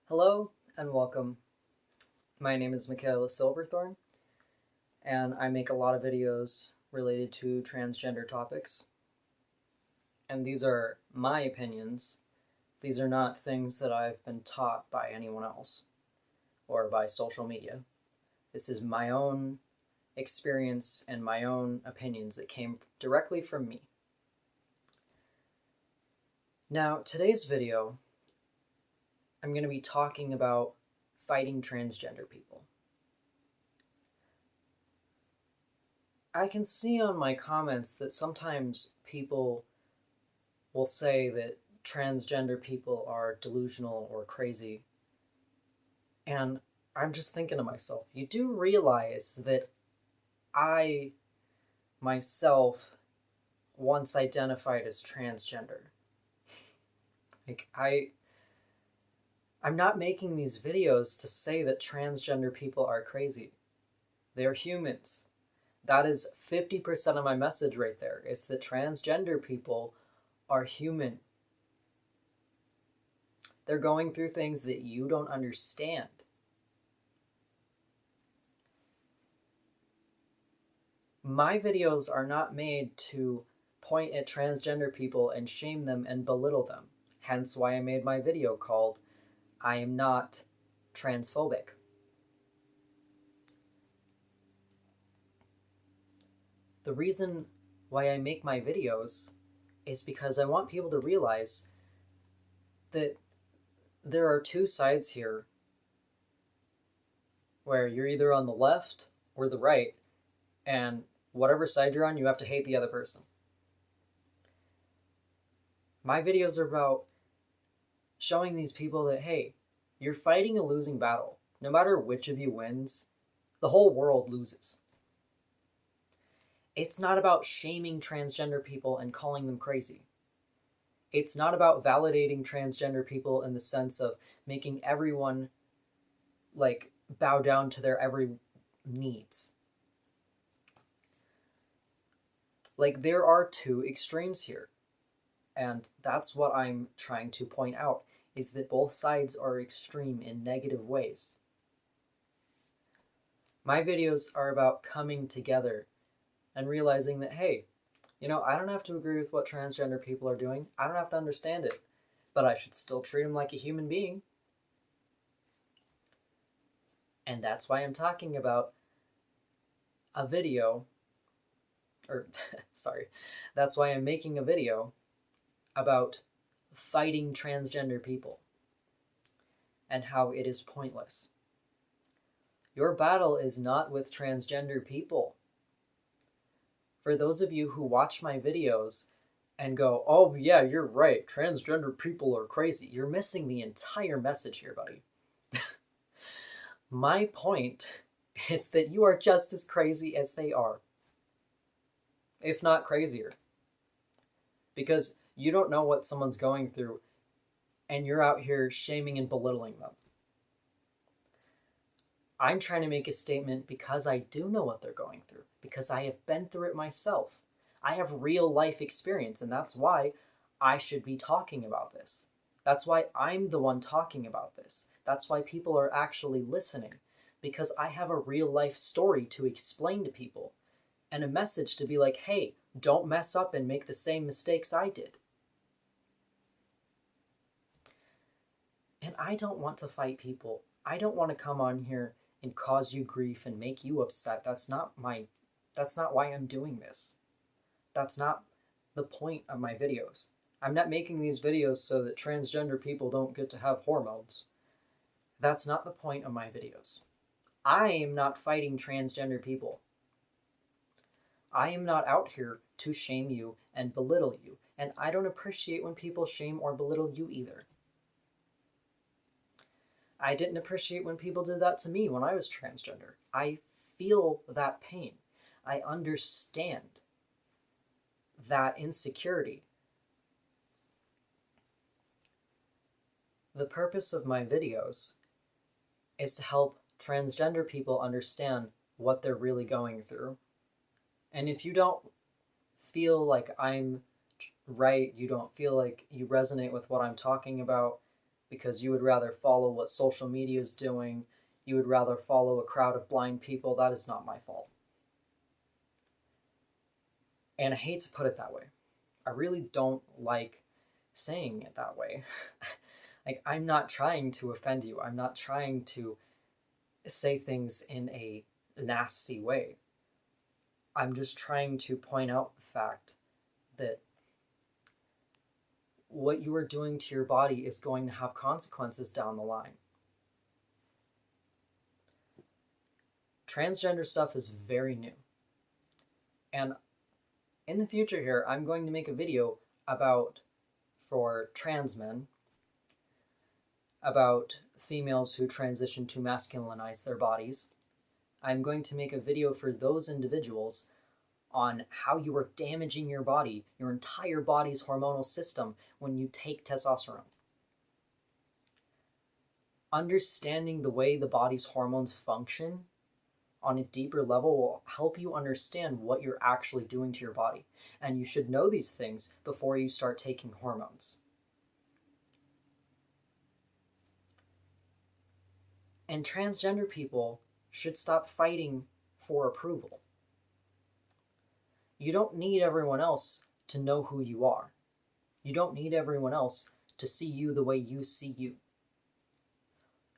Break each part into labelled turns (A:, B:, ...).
A: Hello and welcome. My name is Michaela Silverthorne, and I make a lot of videos related to transgender topics. And these are my opinions. These are not things that I've been taught by anyone else or by social media. This is my own experience and my own opinions that came directly from me. Now, today's video, I'm going to be talking about fighting transgender people. I can see on my comments that sometimes people will say that transgender people are delusional or crazy. And I'm just thinking to myself, you do realize that I myself once identified as transgender. I'm not making these videos to say that transgender people are crazy. They're humans. That is 50% of my message right there, is that transgender people are human. They're going through things that you don't understand. My videos are not made to point at transgender people and shame them and belittle them. Hence why I made my video called I Am Not Transphobic. The reason why I make my videos is because I want people to realize that there are two sides here where you're either on the left or the right, and whatever side you're on, you have to hate the other person. My videos are about showing these people that, hey, you're fighting a losing battle. No matter which of you wins, the whole world loses. It's not about shaming transgender people and calling them crazy. It's not about validating transgender people in the sense of making everyone bow down to their every needs. There are two extremes here. And that's what I'm trying to point out, is that both sides are extreme in negative ways. My videos are about coming together and realizing that, hey, I don't have to agree with what transgender people are doing. I don't have to understand it, but I should still treat them like a human being. And that's why I'm talking about a video, that's why I'm making a video about fighting transgender people and how it is pointless. Your battle is not with transgender people. For those of you who watch my videos and go, oh yeah, you're right, transgender people are crazy, you're missing the entire message here, buddy. My point is that you are just as crazy as they are, if not crazier. Because you don't know what someone's going through, and you're out here shaming and belittling them. I'm trying to make a statement because I do know what they're going through, because I have been through it myself. I have real life experience, and that's why I should be talking about this. That's why I'm the one talking about this. That's why people are actually listening, because I have a real life story to explain to people, and a message to be like, hey, don't mess up and make the same mistakes I did. And I don't want to fight people. I don't want to come on here and cause you grief and make you upset. That's not why I'm doing this. That's not the point of my videos. I'm not making these videos so that transgender people don't get to have hormones. That's not the point of my videos. I am not fighting transgender people. I am not out here to shame you and belittle you, and I don't appreciate when people shame or belittle you either. I didn't appreciate when people did that to me when I was transgender. I feel that pain. I understand that insecurity. The purpose of my videos is to help transgender people understand what they're really going through. And if you don't feel like I'm right, you don't feel like you resonate with what I'm talking about, because you would rather follow what social media is doing, you would rather follow a crowd of blind people. That is not my fault. And I hate to put it that way. I really don't like saying it that way. Like, I'm not trying to offend you. I'm not trying to say things in a nasty way. I'm just trying to point out the fact that what you are doing to your body is going to have consequences down the line. Transgender stuff is very new. And in the future here, I'm going to make a video for trans men, about females who transition to masculinize their bodies. I'm going to make a video for those individuals on how you are damaging your body, your entire body's hormonal system, when you take testosterone. Understanding the way the body's hormones function on a deeper level will help you understand what you're actually doing to your body. And you should know these things before you start taking hormones. And transgender people should stop fighting for approval. You don't need everyone else to know who you are. You don't need everyone else to see you the way you see you.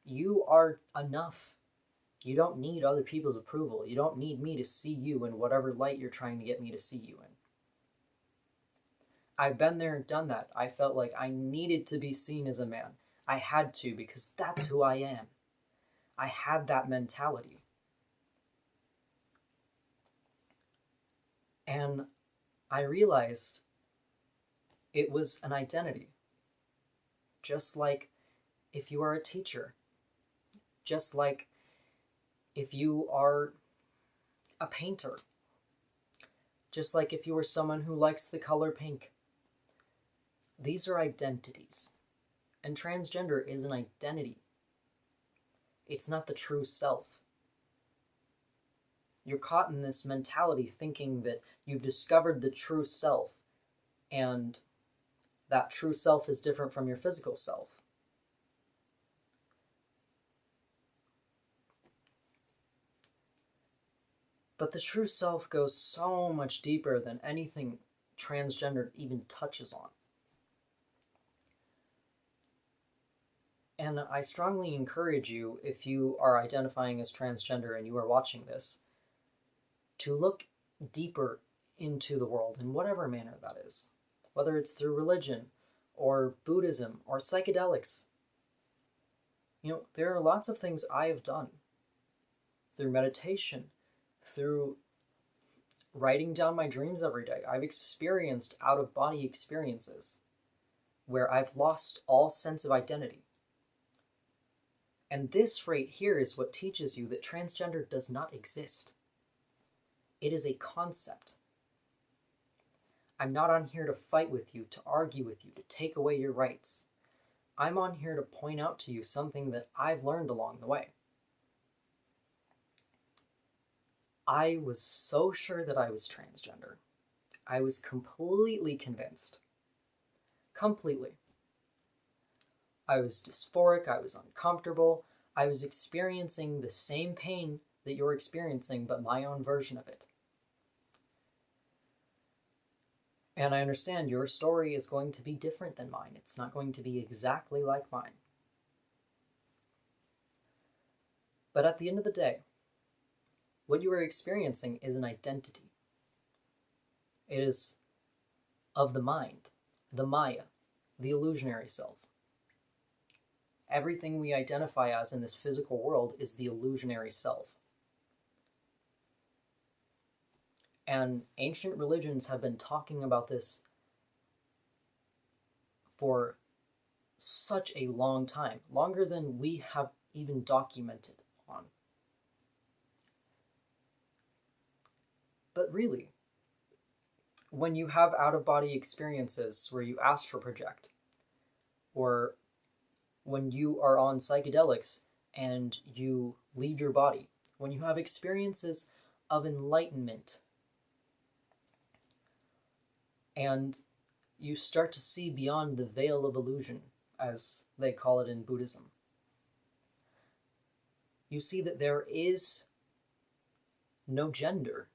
A: You are enough. You don't need other people's approval. You don't need me to see you in whatever light you're trying to get me to see you in. I've been there and done that. I felt like I needed to be seen as a man. I had to, because that's who I am. I had that mentality. And I realized it was an identity. Just like if you are a teacher. Just like if you are a painter. Just like if you are someone who likes the color pink. These are identities. And transgender is an identity. It's not the true self. You're caught in this mentality thinking that you've discovered the true self, and that true self is different from your physical self. But the true self goes so much deeper than anything transgender even touches on. And I strongly encourage you, if you are identifying as transgender and you are watching this, to look deeper into the world in whatever manner that is, whether it's through religion or Buddhism or psychedelics. You know, there are lots of things I have done through meditation, through writing down my dreams every day. I've experienced out-of-body experiences where I've lost all sense of identity. And this right here is what teaches you that transgender does not exist. It is a concept. I'm not on here to fight with you, to argue with you, to take away your rights. I'm on here to point out to you something that I've learned along the way. I was so sure that I was transgender. I was completely convinced. Completely. I was dysphoric, I was uncomfortable, I was experiencing the same pain that you're experiencing, but my own version of it. And I understand your story is going to be different than mine. It's not going to be exactly like mine. But at the end of the day, what you are experiencing is an identity. It is of the mind, the Maya, the illusionary self. Everything we identify as in this physical world is the illusionary self. And ancient religions have been talking about this for such a long time, longer than we have even documented on. But really, when you have out-of-body experiences where you astral project, or when you are on psychedelics and you leave your body, when you have experiences of enlightenment, and you start to see beyond the veil of illusion, as they call it in Buddhism. You see that there is no gender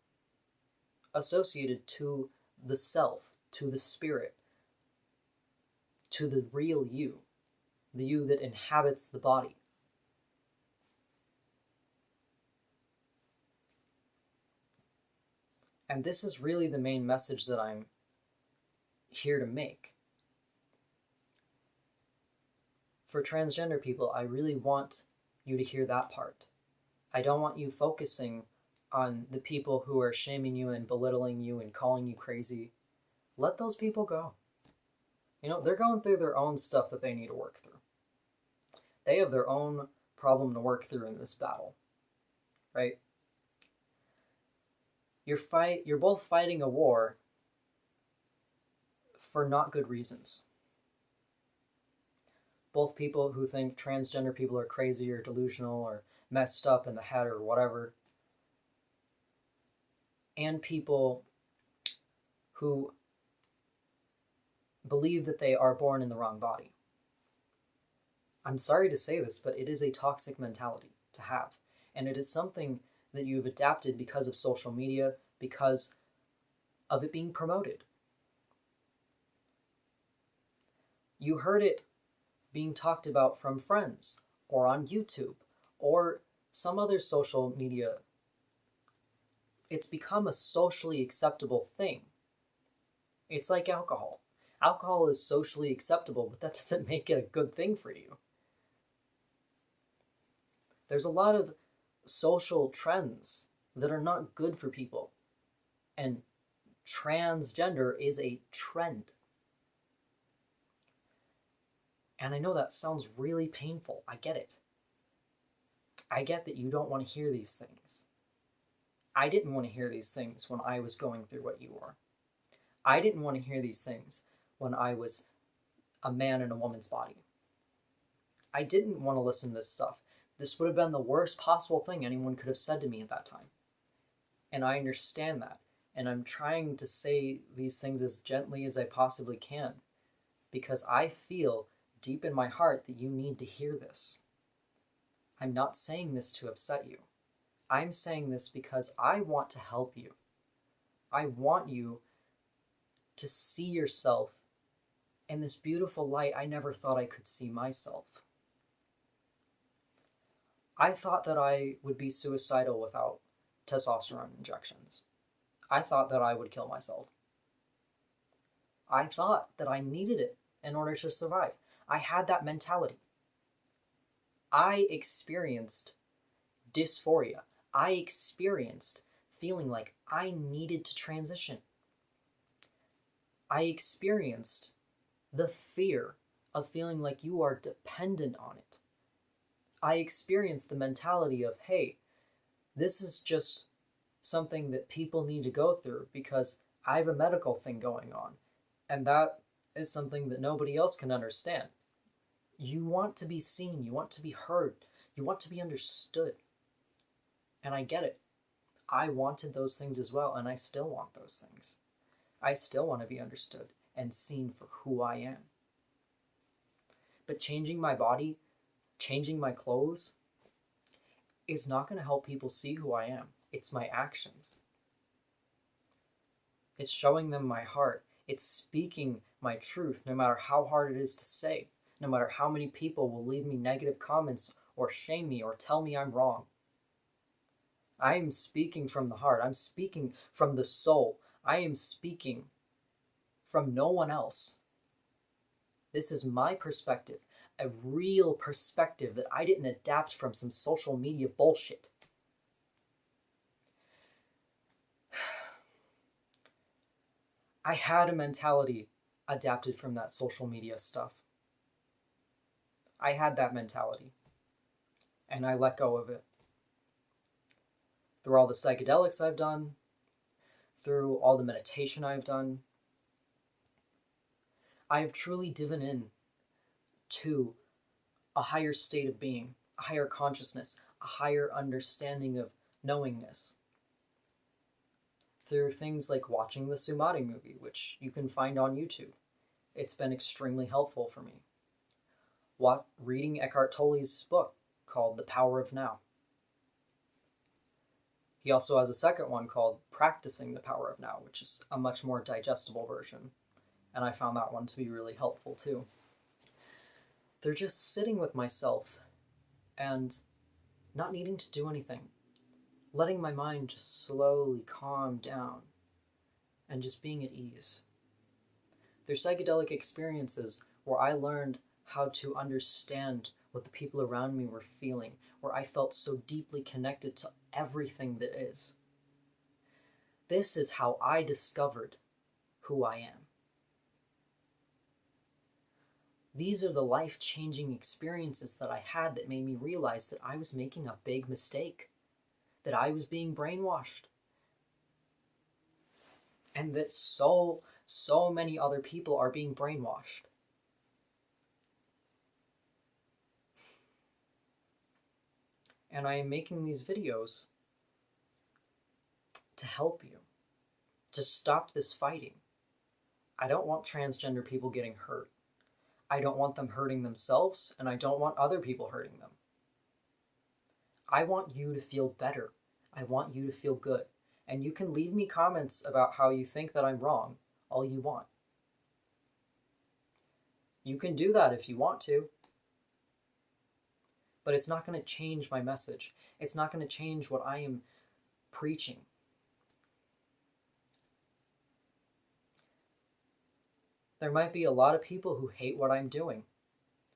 A: associated to the self, to the spirit, to the real you, the you that inhabits the body. And this is really the main message that I'm here to make. For transgender people, I really want you to hear that part. I don't want you focusing on the people who are shaming you and belittling you and calling you crazy. Let those people go. You know, they're going through their own stuff that they need to work through. They have their own problem to work through in this battle, right? You're both fighting a war for not good reasons. Both people who think transgender people are crazy or delusional or messed up in the head or whatever, and people who believe that they are born in the wrong body. I'm sorry to say this, but it is a toxic mentality to have. And it is something that you've adapted because of social media, because of it being promoted. You heard it being talked about from friends, or on YouTube, or some other social media. It's become a socially acceptable thing. It's like alcohol. Alcohol is socially acceptable, but that doesn't make it a good thing for you. There's a lot of social trends that are not good for people. And transgender is a trend. And I know that sounds really painful. I get it. I get that you don't want to hear these things. I didn't want to hear these things when I was going through what you were. I didn't want to hear these things when I was a man in a woman's body. I didn't want to listen to this stuff. This would have been the worst possible thing anyone could have said to me at that time. And I understand that. And I'm trying to say these things as gently as I possibly can, because I feel deep in my heart that you need to hear this. I'm not saying this to upset you. I'm saying this because I want to help you. I want you to see yourself in this beautiful light I never thought I could see myself. I thought that I would be suicidal without testosterone injections. I thought that I would kill myself. I thought that I needed it in order to survive. I had that mentality. I experienced dysphoria. I experienced feeling like I needed to transition. I experienced the fear of feeling like you are dependent on it. I experienced the mentality of, hey, this is just something that people need to go through because I have a medical thing going on. And that is something that nobody else can understand. You want to be seen, you want to be heard, you want to be understood. And I get it. I wanted those things as well, and I still want those things. I still want to be understood and seen for who I am. But changing my body, changing my clothes, is not going to help people see who I am. It's my actions. It's showing them my heart. It's speaking my truth, no matter how hard it is to say, no matter how many people will leave me negative comments or shame me or tell me I'm wrong. I am speaking from the heart. I'm speaking from the soul. I am speaking from no one else. This is my perspective, a real perspective that I didn't adapt from some social media bullshit. I had a mentality adapted from that social media stuff. I had that mentality, and I let go of it. Through all the psychedelics I've done, through all the meditation I've done, I have truly dived in to a higher state of being, a higher consciousness, a higher understanding of knowingness. Through things like watching the Sumati movie, which you can find on YouTube. It's been extremely helpful for me. reading Eckhart Tolle's book called The Power of Now. He also has a second one called Practicing the Power of Now, which is a much more digestible version. And I found that one to be really helpful too. They're just sitting with myself and not needing to do anything, letting my mind just slowly calm down and just being at ease. They're psychedelic experiences where I learned how to understand what the people around me were feeling, where I felt so deeply connected to everything that is. This is how I discovered who I am. These are the life-changing experiences that I had that made me realize that I was making a big mistake, that I was being brainwashed, and that so many other people are being brainwashed. And I am making these videos to help you, to stop this fighting. I don't want transgender people getting hurt. I don't want them hurting themselves, and I don't want other people hurting them. I want you to feel better. I want you to feel good. And you can leave me comments about how you think that I'm wrong all you want. You can do that if you want to. But it's not going to change my message. It's not going to change what I am preaching. There might be a lot of people who hate what I'm doing,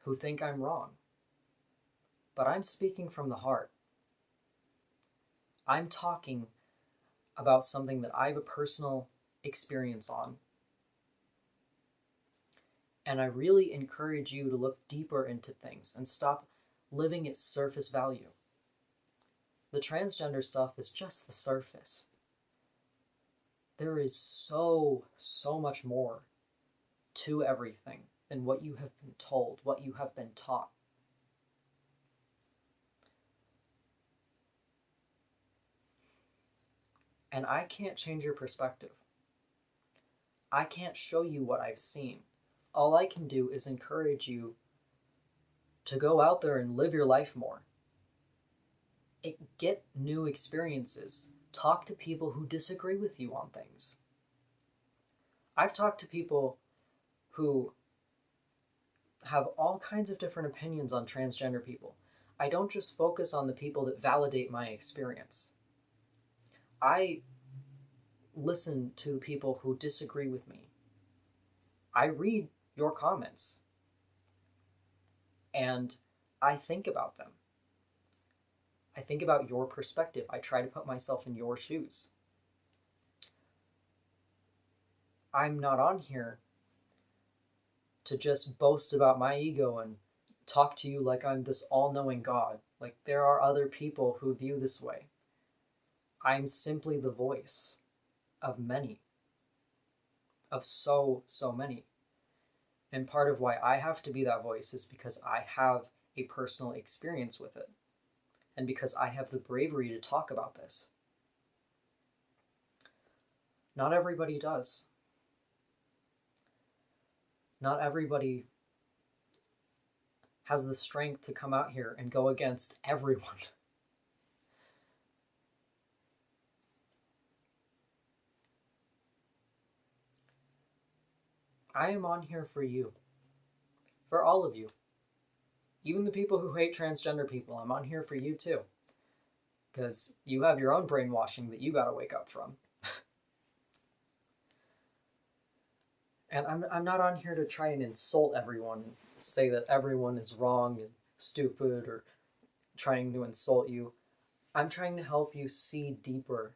A: who think I'm wrong. But I'm speaking from the heart. I'm talking about something that I have a personal experience on. And I really encourage you to look deeper into things and stop living at surface value. The transgender stuff is just the surface. There is so much more to everything than what you have been told, what you have been taught. And I can't change your perspective. I can't show you what I've seen. All I can do is encourage you to go out there and live your life more. Get new experiences. Talk to people who disagree with you on things. I've talked to people who have all kinds of different opinions on transgender people. I don't just focus on the people that validate my experience. I listen to the people who disagree with me. I read your comments and I think about them. I think about your perspective. I try to put myself in your shoes. I'm not on here to just boast about my ego and talk to you like I'm this all-knowing God. Like, there are other people who view this way. I'm simply the voice of many, of so many. And part of why I have to be that voice is because I have a personal experience with it. And because I have the bravery to talk about this. Not everybody does. Not everybody has the strength to come out here and go against everyone. I am on here for you. For all of you. Even the people who hate transgender people, I'm on here for you too. Because you have your own brainwashing that you gotta wake up from. And I'm not on here to try and insult everyone, say that everyone is wrong and stupid or trying to insult you. I'm trying to help you see deeper.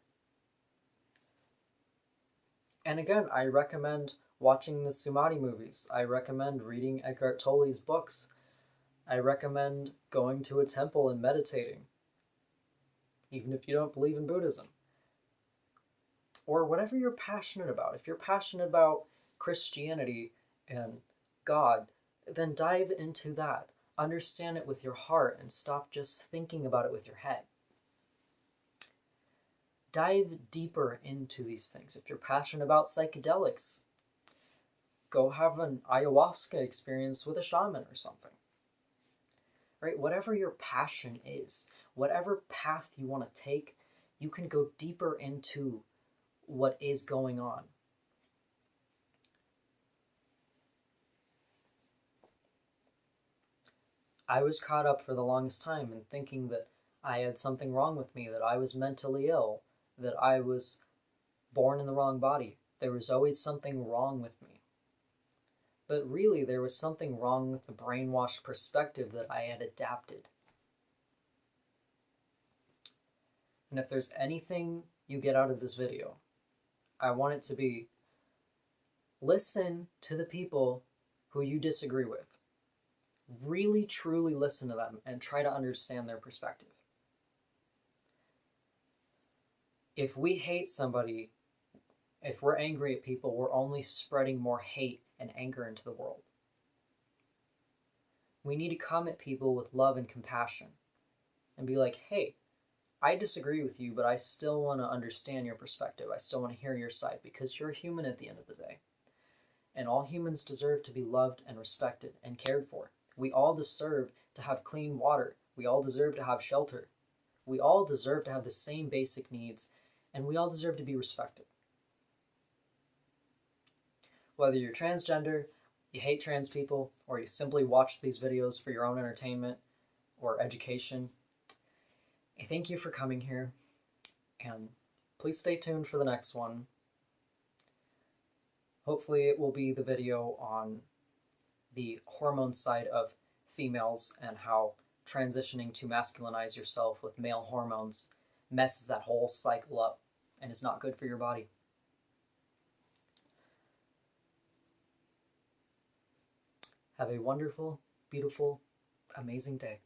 A: And again, I recommend watching the Sumati movies. I recommend reading Eckhart Tolle's books. I recommend going to a temple and meditating, even if you don't believe in Buddhism. Or whatever you're passionate about. If you're passionate about Christianity and God, then dive into that. Understand it with your heart and stop just thinking about it with your head. Dive deeper into these things. If you're passionate about psychedelics, go have an ayahuasca experience with a shaman or something. right? Whatever your passion is, whatever path you want to take, you can go deeper into what is going on. I was caught up for the longest time in thinking that I had something wrong with me, that I was mentally ill, that I was born in the wrong body. There was always something wrong with me. But really, there was something wrong with the brainwashed perspective that I had adapted. And if there's anything you get out of this video, I want it to be, listen to the people who you disagree with. Really, truly listen to them and try to understand their perspective. If we hate somebody, if we're angry at people, we're only spreading more hate and anger into the world. We need to come at people with love and compassion and be like, hey, I disagree with you, but I still want to understand your perspective. I still want to hear your side, because you're a human at the end of the day. And all humans deserve to be loved and respected and cared for. We all deserve to have clean water. We all deserve to have shelter. We all deserve to have the same basic needs, and we all deserve to be respected. Whether you're transgender, you hate trans people, or you simply watch these videos for your own entertainment or education, I thank you for coming here, and please stay tuned for the next one. Hopefully it will be the video on the hormone side of females and how transitioning to masculinize yourself with male hormones messes that whole cycle up and is not good for your body. Have a wonderful, beautiful, amazing day.